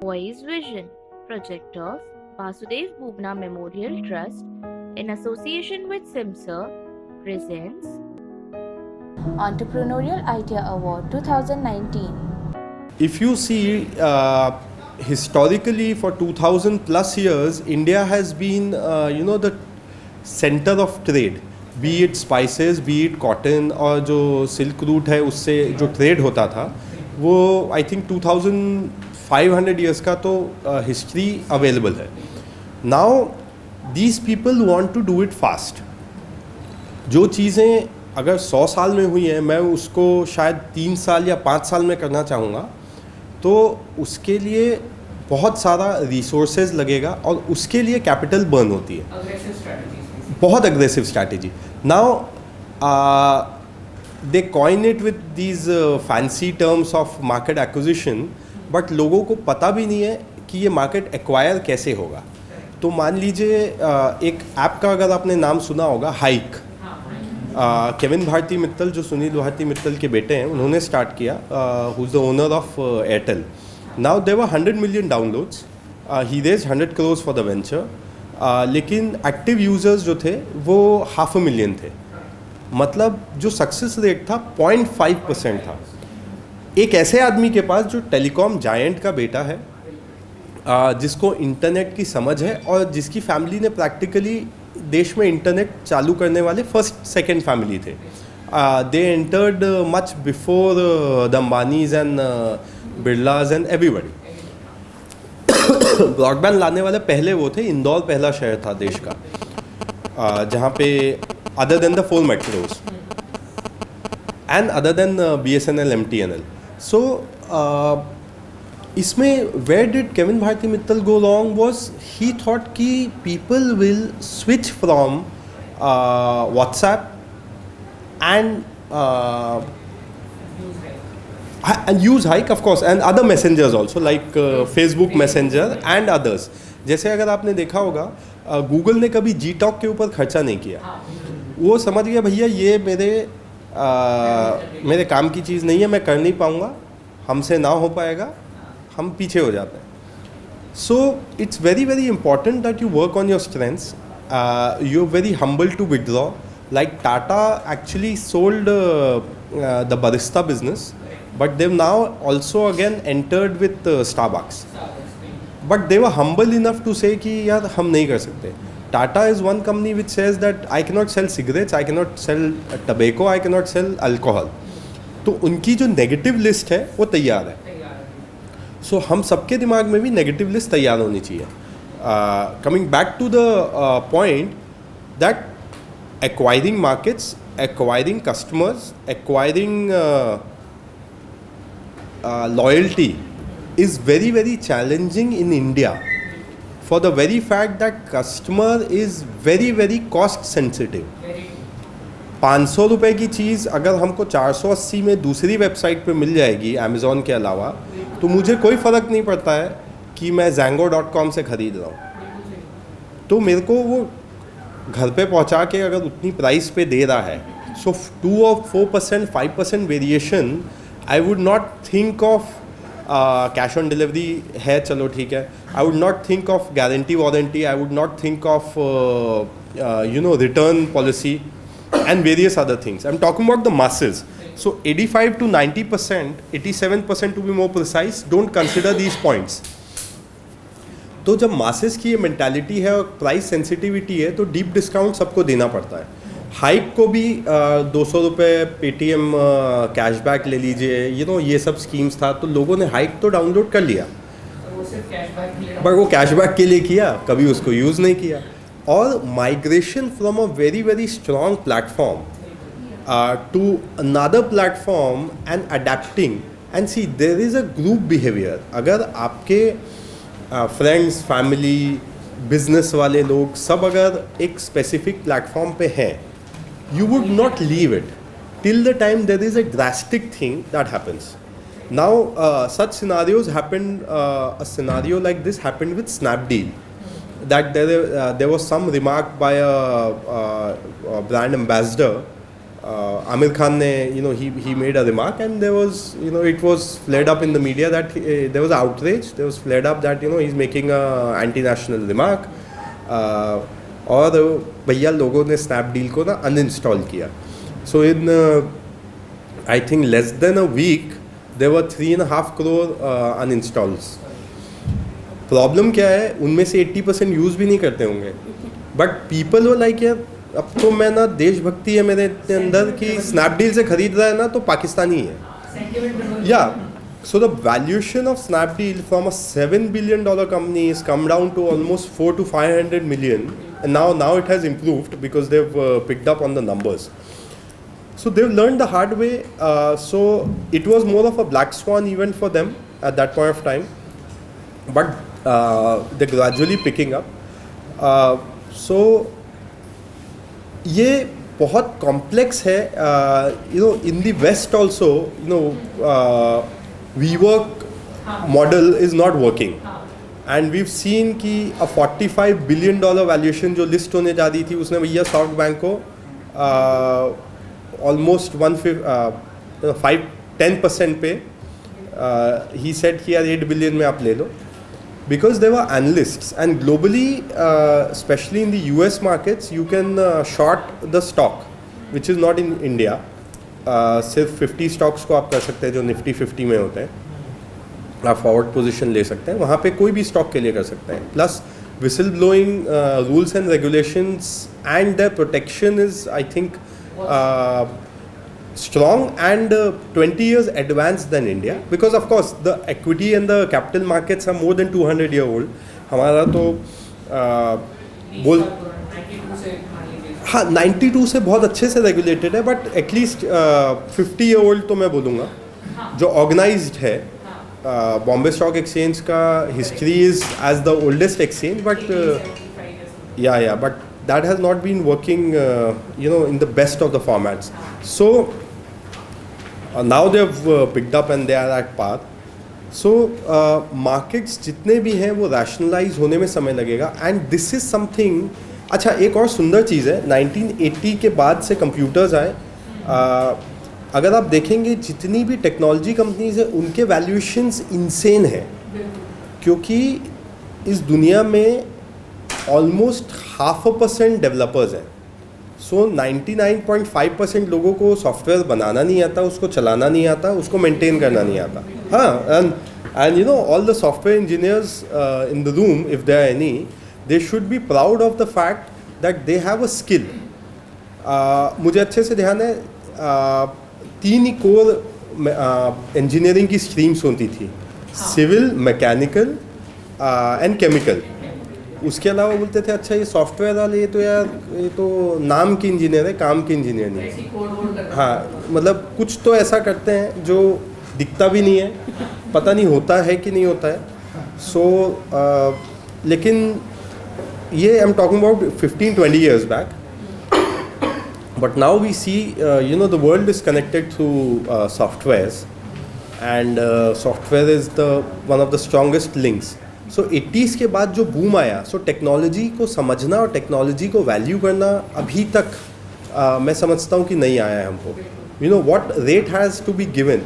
Voice Vision Project of Vasudev Bhuvna Memorial Trust in association with SIMSA presents Entrepreneurial Idea Award 2019. If you see historically for 2000 plus years, India has been the center of trade, be it spices, be it cotton और जो silk route है उससे जो trade होता था वो I think 2500 years का तो हिस्ट्री अवेलेबल है. Now these people want to do it fast. जो चीज़ें अगर 100 साल में हुई हैं मैं उसको शायद 3 साल या 5 साल में करना चाहूँगा, तो उसके लिए बहुत सारा रिसोर्सेज लगेगा और उसके लिए कैपिटल बर्न होती है. बहुत aggressive strategy. Now they coin it with these fancy terms of market acquisition, but लोगों को पता भी नहीं है कि ये मार्केट एक्वायर कैसे होगा. तो मान लीजिए एक ऐप का अगर आपने नाम सुना होगा, हाइक. केविन भारती मित्तल जो सुनील भारती मित्तल के बेटे हैं उन्होंने स्टार्ट किया, who is the owner of Airtel. Now there are 100 million downloads. He raise 100 crores for the venture. लेकिन एक्टिव यूज़र्स जो थे वो 500,000 थे. मतलब जो सक्सेस रेट था 0.5% था. एक ऐसे आदमी के पास जो टेलीकॉम जायंट का बेटा है, जिसको इंटरनेट की समझ है और जिसकी फैमिली ने प्रैक्टिकली देश में इंटरनेट चालू करने वाले फर्स्ट सेकंड फैमिली थे. They entered much before the Ambanis and Birlas and everybody. Broadband लाने वाले पहले वो थे. इंदौर पहला शहर था देश का जहाँ पे other than the 4 metros and other than BSNL MTNL. So इसमें where did Kavin Bharti Mittal go wrong was he thought कि people will switch from WhatsApp and use Hike of course and other messengers also like Facebook Messenger and others. जैसे अगर आपने देखा होगा Google ने कभी Gtalk के ऊपर खर्चा नहीं किया. वो समझ गया भैया ये मेरे काम की चीज़ नहीं है, मैं कर नहीं पाऊँगा, हमसे ना हो पाएगा, हम पीछे हो जाते हैं. So it's very very important that you work on your strengths. You are very humble to withdraw. Like Tata actually sold the Barista business, but they've now also again entered with Starbucks. But they were humble enough to say कि यार हम नहीं कर सकते. Tata is one company which says that I cannot sell cigarettes, I cannot sell tobacco, I cannot sell alcohol. तो उनकी जो negative list है वो तैयार है. सो हम सबके दिमाग में भी नेगेटिव लिस्ट तैयार होनी चाहिए. Coming back to the point that acquiring markets, acquiring customers, acquiring loyalty is very very challenging in India for the very fact that customer is very very cost sensitive. 500 रुपये की चीज़ अगर हमको 480 में दूसरी website पे मिल जाएगी अमेज़ॉन के अलावा, तो मुझे कोई फ़र्क नहीं पड़ता है कि मैं Zango.com से ख़रीद रहा हूँ. तो मेरे को वो घर पे पहुँचा के अगर उतनी प्राइस पे दे रहा है, सो 2 or 4% 5% variation I would not think of. Cash on delivery है, चलो ठीक है. I would not think of guarantee warranty, I would not think of return policy and various other things. I'm talking about the masses. So 85 to 90%, 87% to be more precise, don't consider these points. तो जब masses की ये mentality है और price sensitivity है तो deep discount सबको देना पड़ता है. हाइक को भी 200 रुपये पेटीएम कैशबैक ले लीजिए, ये सब स्कीम्स था. तो लोगों ने हाइक तो डाउनलोड कर लिया, बट वो कैशबैक के लिए किया, कभी उसको यूज़ नहीं किया. और migration from a very very strong platform to another platform and adapting and see there is a group behaviour. अगर आपके फ्रेंड्स, फैमिली, बिजनेस वाले लोग सब अगर एक स्पेसिफिक प्लेटफॉर्म पे हैं, you would not leave it till the time there is a drastic thing that happens. Now such scenarios happened, a scenario like this happened with Snapdeal, that there was some remark by a brand ambassador Amir Khan ne, he made a remark, and there was, it was flared up in the media that there was outrage. There was flared up that he's making a anti-national remark. और भैया लोगों ने Snapdeal को ना uninstall किया. So in I think less than a week there were 3.5 crore uninstalls. Problem क्या है, उनमें से 80% यूज़ भी नहीं करते होंगे, बट पीपल वो लाइक यार अब तो मैं ना देशभक्ति है मेरे अंदर कि स्नैपडील से खरीद रहा है ना तो पाकिस्तानी है. या so the valuation of Snapdeal from a $7 billion company is come down to almost 400 to 500 million, and now it has improved because they've picked up on the numbers. So they've learned the hard way. So it was more of a black swan event for them at that point of time, but they're gradually picking up. So ये बहुत complex है. In the west also WeWork model is not working, and we've seen कि a $45 billion valuation जो list होने जा रही थी, उसने भैया सॉफ्ट बैंक को ऑलमोस्ट 10% पे ही सेड कि यार 8 billion में आप ले लो. Because there were analysts, and globally, especially in the US markets, you can short the stock, which is not in India. सिर्फ 50 स्टॉक्स को आप कर सकते हैं जो निफ्टी 50 में होते हैं. आप फॉरवर्ड पोजीशन ले सकते हैं, वहाँ पे कोई भी स्टॉक के लिए कर सकते हैं. Plus whistle blowing rules and regulations and the protection is I think strong and 20 years advanced than India, because of course the equity and the capital markets are more than 200 year old. हमारा तो बोल हाँ 92 से बहुत अच्छे से regulated है, but at least 50 year old तो मैं बोलूँगा जो ऑर्गेनाइज्ड है. बॉम्बे स्टॉक एक्सचेंज का history is as the oldest exchange, but yeah but that has not been working in the best of the formats. So now they've picked up and they are at par. So markets जितने भी हैं वो rationalize होने में समय लगेगा, and this is something. अच्छा, एक और सुंदर चीज़ है, 1980 के बाद से कंप्यूटर्स आए. अगर आप देखेंगे जितनी भी टेक्नोलॉजी कंपनीज है उनके वैल्यूएशंस इंसेन है, क्योंकि इस दुनिया में ऑलमोस्ट 0.5% डेवलपर्स हैं. सो 99.5% लोगों को सॉफ्टवेयर बनाना नहीं आता, उसको चलाना नहीं आता, उसको मेंटेन करना नहीं आता. हाँ, and all the software engineers in the room, if there are any, they should be proud of the fact that they have a skill. मुझे अच्छे से ध्यान है, 3 ही कोर इंजीनियरिंग की स्ट्रीम्स होती थी, सिविल, मैकेनिकल एंड केमिकल. उसके अलावा बोलते थे अच्छा ये सॉफ्टवेयर वाले ये तो नाम के इंजीनियर है, काम के इंजीनियर नहीं. हाँ, मतलब कुछ तो ऐसा करते हैं जो दिखता भी नहीं है, पता नहीं होता है कि नहीं होता है. सो लेकिन ये I am talking about 15-20 years back. But now we see, the world is connected through softwares, and software is one of the strongest links. So 80s के बाद जो बूम आया, so टेक्नोलॉजी को समझना और टेक्नोलॉजी को वैल्यू करना अभी तक मैं समझता हूँ कि नहीं आया है हमको. What rate has to be given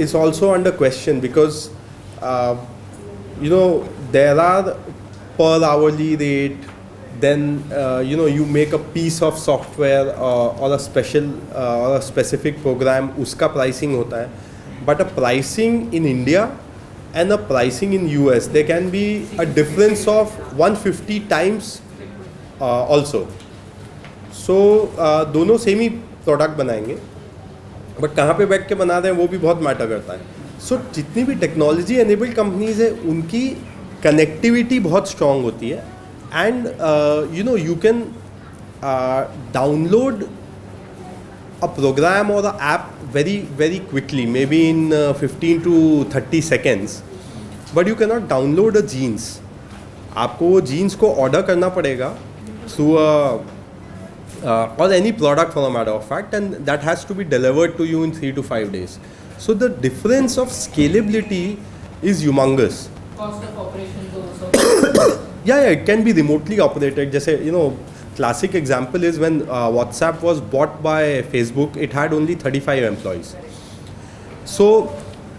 is also under question, because there are per hourly rate. Then you make a piece of software or a special or a specific program, उसका pricing होता है. But a pricing in India and a pricing in US, there can be a difference of 150 times also. So दोनों same ही product बनाएंगे, but कहाँ पे बैठ के बना रहे हैं वो भी बहुत मैटर करता है. सो जितनी भी टेक्नोलॉजी एनेबल्ड कंपनीज है उनकी कनेक्टिविटी बहुत स्ट्रांग होती है. And you can download a program or an app very very quickly, maybe in 15 to 30 seconds, but you cannot download a jeans. आपको वो jeans को order करना पड़ेगा through or any product for a matter of fact, and that has to be delivered to you in 3 to 5 days. So the difference of scalability is humongous. Cost of operations also. Yeah, it can be remotely operated. जैसे classic example is when WhatsApp was bought by Facebook, it had only 35 employees. So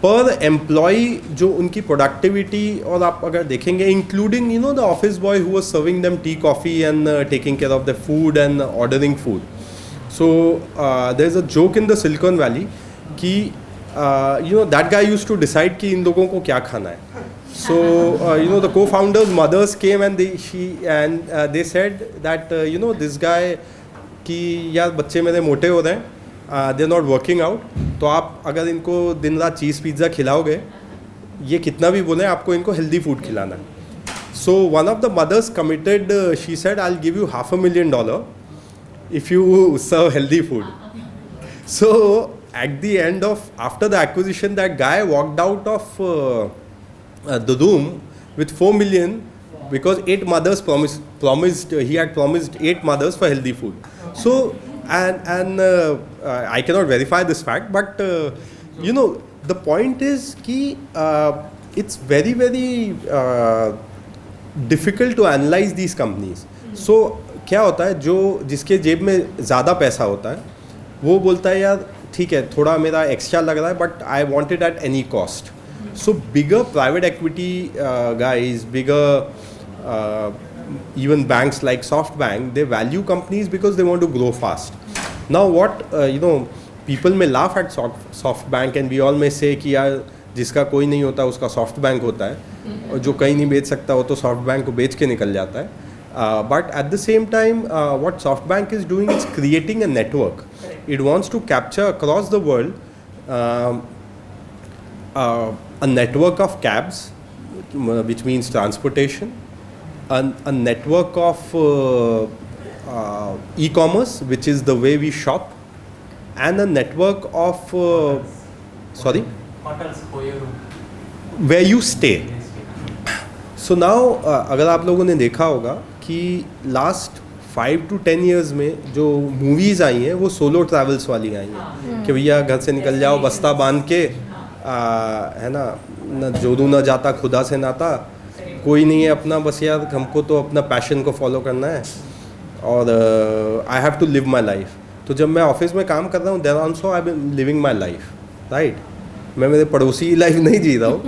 per employee जो उनकी productivity और आप अगर देखेंगे including the office boy who was serving them tea, coffee and taking care of the food and ordering food. So there's a joke in the Silicon Valley कि that guy used to decide कि इन लोगों को क्या खाना है. So the co-founders' mothers came and they said that this guy कि यार बच्चे मेरे मोटे हो रहे हैं, they are not working out, तो आप अगर इनको दिन रात चीज़ पिज़्ज़ा खिलाओगे, ये कितना भी बोले आपको इनको हेल्दी फूड खिलाना है. So one of the mothers committed, she said I will give you $500,000 if you serve healthy food. So at the end of after the acquisition, that guy walked out of the room with $4 million because 8 mothers promised he had promised 8 mothers for healthy food. So and I cannot verify this fact, but the point is कि it's very very difficult to analyze these companies. So क्या होता है, जो जिसके जेब में ज़्यादा पैसा होता है वो बोलता है यार ठीक है थोड़ा मेरा एक्स्ट्रा लग रहा है but I want it at any cost. So bigger private equity guys, bigger even banks like SoftBank, they value companies because they want to grow fast. Now what people may laugh at SoftBank and we all may say कि यार जिसका कोई नहीं होता उसका SoftBank होता है, और जो कहीं नहीं बेच सकता वो तो SoftBank को बेच के निकल जाता है. But at the same time, what SoftBank is doing is creating a network. It wants to capture across the world a network of cabs, which means transportation, a network of e-commerce, which is the way we shop, and a network of hotels for your room, where you stay. So now अगर आप लोगों ने देखा होगा कि last 5 to 10 years में जो movies आई हैं वो सोलो ट्रैवल्स वाली आई हैं कि भैया घर से निकल जाओ बस्ता बांध के, है ना, न जोदू न जाता खुदा से नाता, कोई नहीं है अपना, बस यार हमको तो अपना पैशन को फॉलो करना है और I have to live my life. तो जब मैं ऑफिस में काम कर रहा हूँ there also I am living my life, right. मैं मेरे पड़ोसी की लाइफ नहीं जी रहा हूँ,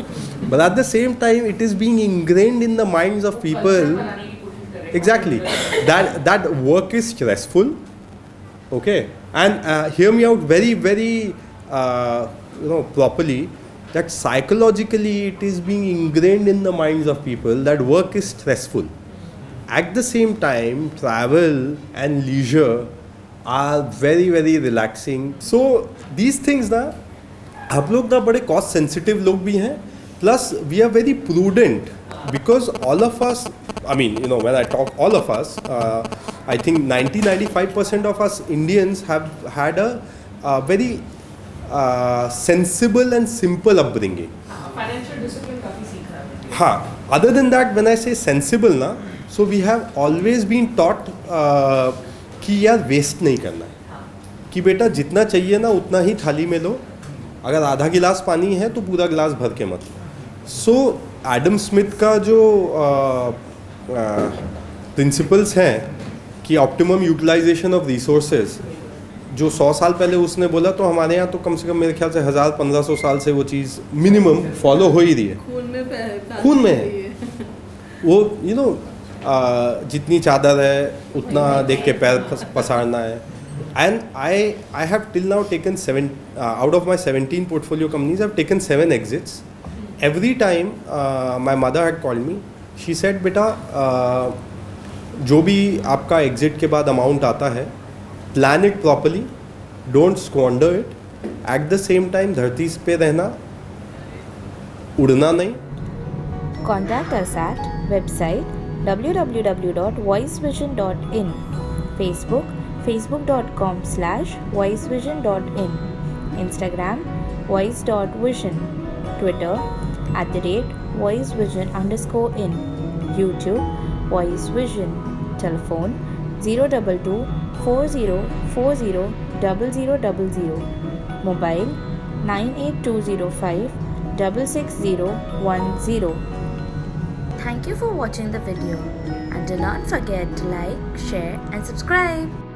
but at the same time it is being ingrained in the minds of people. Exactly, that work is stressful, okay, and hear me out very very properly, that psychologically it is being ingrained in the minds of people that work is stressful. At the same time, travel and leisure are very very relaxing. So these things ना आप लोग ना बड़े cost sensitive लोग भी हैं, plus we are very prudent because all of us, I mean, when I talk all of us, I think 90-95% of us Indians have had a very sensible and simple upbringing. financial discipline काफी सीखा है. हाँ, other than that, when I say sensible ना, so we have always been taught कि यार waste नहीं करना है, कि बेटा जितना चाहिए ना उतना ही थाली में लो, अगर आधा गिलास पानी है तो पूरा गिलास भर के मत लो. सो एडम स्मिथ का जो प्रिंसिपल्स हैं कि ऑप्टिमम यूटिलाइजेशन ऑफ रिसोर्सेज, जो 100 साल पहले उसने बोला, तो हमारे यहाँ तो कम से कम मेरे ख्याल से 1000-1500 साल से वो चीज़ मिनिमम फॉलो हो ही रही है, खून में है. वो जितनी चादर है उतना देख के पैर पसारना है. And I have till now taken 7 out of my 17 portfolio companies. I've taken 7 exits. Every time my mother had called me, she said, बेटा जो भी आपका exit के बाद amount आता है, plan it properly, don't squander it. At the same time धरती पे रहना, उड़ना नहीं. Contact us at website www.voicevision.in, Facebook facebook.com/voicevision.in, Instagram voice.vision, Twitter @voicevision_in, YouTube Voice Vision, telephone 022-4040-0000, mobile 98205-66010. Thank you for watching the video. Until do not forget to like, share, and subscribe.